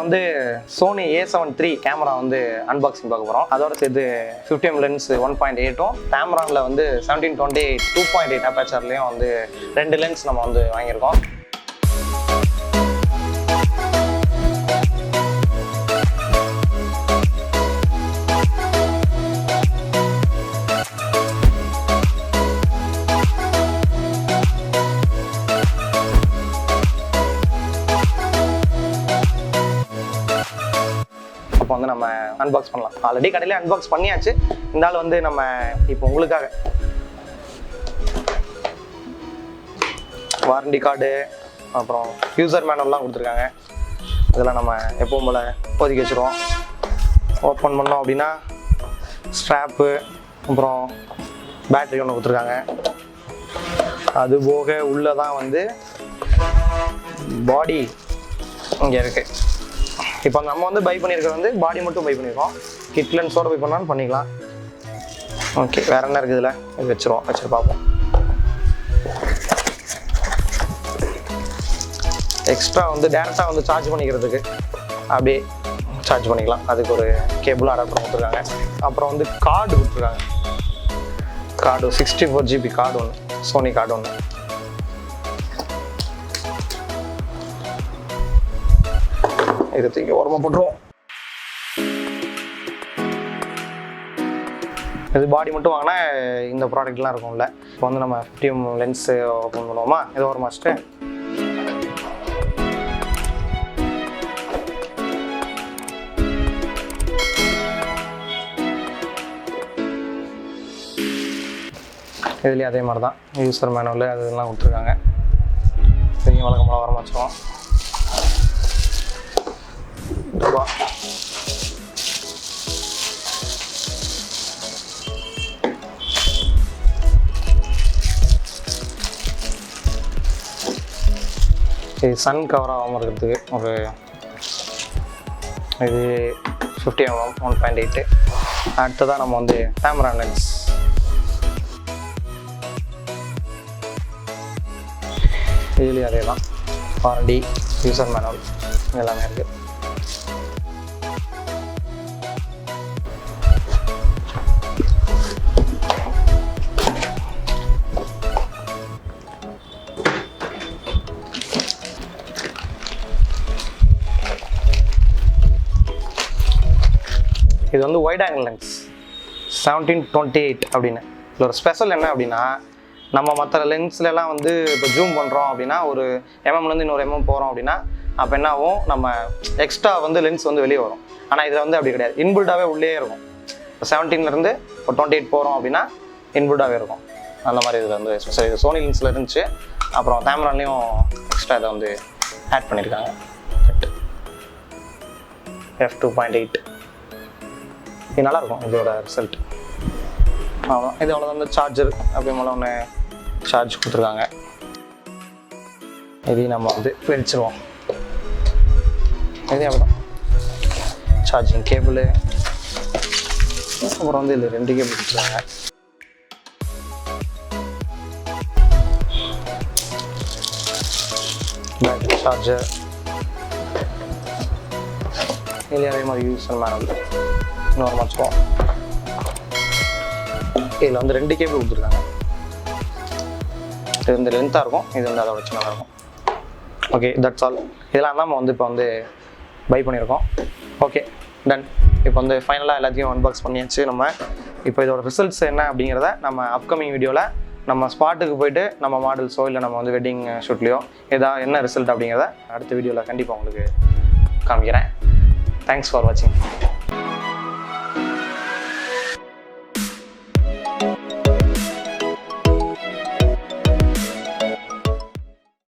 வந்து Sony A7iii camera வந்து unboxing பார்க்க போகிறோம். அதோட சேர்த்து 50mm லென்ஸ் 1.8ம் Tamronல வந்து 17-28 2.8 அபேச்சர்லையும் வந்து 2 லென்ஸ் நம்ம வந்து வாங்கியிருக்கோம். இப்போ வந்து நம்ம அன்பாக்ஸ் பண்ணலாம். ஆல்ரெடி கடையிலே அன்பாக்ஸ் பண்ணியாச்சு. இந்த ஆள் வந்து நம்ம இப்போ உங்களுக்காக வாரண்டி கார்டு அப்புறம் யூசர் மேனுவல்லாம் கொடுத்துருக்காங்க. இதெல்லாம் நம்ம எப்பவும் போல் ஒதுக்கி வச்சுருவோம். ஓப்பன் பண்ணோம் அப்படின்னா ஸ்ட்ராப்பு அப்புறம் பேட்டரி ஒன்று கொடுத்துருக்காங்க. அது போக உள்ளே தான் வந்து பாடி இங்கே இருக்குது. இப்போ நம்ம வந்து பை பண்ணியிருக்கிறது வந்து பாடி மட்டும் பை பண்ணியிருக்கோம். கிட் லென்ஸோட பை பண்ணாலும் பண்ணிக்கலாம். ஓகே, வேறு என்ன இருக்குது இதில்? இது வச்சுருவோம், வச்சு பார்ப்போம். எக்ஸ்ட்ரா வந்து டேரெக்டாக வந்து சார்ஜ் பண்ணிக்கிறதுக்கு அப்படியே சார்ஜ் பண்ணிக்கலாம். அதுக்கு ஒரு கேபிள் அடாப்டர் கொடுத்துருக்காங்க. அப்புறம் வந்து கார்டு கொடுத்துருக்காங்க. கார்டு 64GB கார்டு ஒன்று, சோனி கார்டு ஒன்று. இதை தூக்கி ஓரமாக போட்டுருவோம். இது பாடி மட்டும் வாங்கினா இந்த ப்ராடக்ட்லாம் இருக்கும்ல. இப்போ வந்து நம்ம 50mm லென்ஸு ஓப்பன் பண்ணுவோமா? இது ஒரு மாஸ்ட்டு. இதுலேயும் அதே மாதிரி தான் யூசர் மேனுவல் அது இதெல்லாம் கொடுத்துருக்காங்க. இதையும் வழக்கமாக வர வச்சுருவோம். இது சன் கவர் ஆகாமல் இருக்கிறதுக்கு ஒரு இது 50mm 1.8. அடுத்ததான் நம்ம வந்து Tamron லென்ஸ். இதுலேயும் அதே தான் வாரண்டி யூசர் மேனுவல் எல்லாமே இருக்குது. இது வந்து வைட் ஆங்கிள் லென்ஸ் 17-28 அப்படின்னு. இதில் ஒரு ஸ்பெஷல் என்ன அப்படின்னா, நம்ம மற்ற லென்ஸ்லாம் வந்து இப்போ ஜூம் பண்ணுறோம் அப்படின்னா ஒரு எம்எம்லேருந்து இன்னொரு எம்எம் போகிறோம் அப்படின்னா அப்போ என்ன ஆகும், நம்ம எக்ஸ்ட்ரா வந்து லென்ஸ் வந்து வெளியே வரும். ஆனால் இதில் வந்து அப்படி கிடையாது, இன்பில்டாகவே உள்ளே இருக்கும். இப்போ 17லேருந்து இப்போ 28 போகிறோம் அப்படின்னா இன்பில்டாகவே இருக்கும். அந்த மாதிரி இதில் வந்து ஸ்பெஷல். இது சோனி லென்ஸில் இருந்துச்சு, அப்புறம் Tamronலையும் எக்ஸ்ட்ரா இதை வந்து ஆட் பண்ணியிருக்காங்க. f2.8 இது நல்லாயிருக்கும் இதோட ரிசல்ட். ஆமாம், இது அவ்வளோதான். வந்து சார்ஜர் அப்படி மேலே ஒன்று சார்ஜ் கொடுத்துருக்காங்க. இதையும் நம்ம வந்து பிரிச்சுருவோம். இதே அப்படிதான் சார்ஜிங் கேபிள். அப்புறம் வந்து இதில் 2 கேபிள் கொடுத்துருக்காங்க. Battery charger. இதில் அதே மாதிரி யூசர் மேனுவல் இன்னொரு வச்சுருவோம். இதில் வந்து 2 கேபிள் கொடுத்துருக்காங்க. இது வந்து லென்த்தாக இருக்கும், இது வந்து அதை வச்சு நல்லாயிருக்கும். Okay, that's all. இதெல்லாம் நம்ம வந்து இப்போ வந்து பை பண்ணியிருக்கோம். Okay, done. இப்போ வந்து ஃபைனலாக எல்லாத்தையும் அன்பாக்ஸ் பண்ணியாச்சு. நம்ம இப்போ இதோட ரிசல்ட்ஸ் என்ன அப்படிங்கிறத நம்ம அப்கமிங் வீடியோவில் நம்ம ஸ்பாட்டுக்கு போயிட்டு நம்ம மாடல்ஸோ இல்லை நம்ம வந்து வெட்டிங் ஷூட்லேயோ ஏதாவது என்ன ரிசல்ட் அப்படிங்கிறத அடுத்த வீடியோவில் கண்டிப்பாக உங்களுக்கு காமிக்கிறேன். தேங்க்ஸ் ஃபார் வாட்சிங்.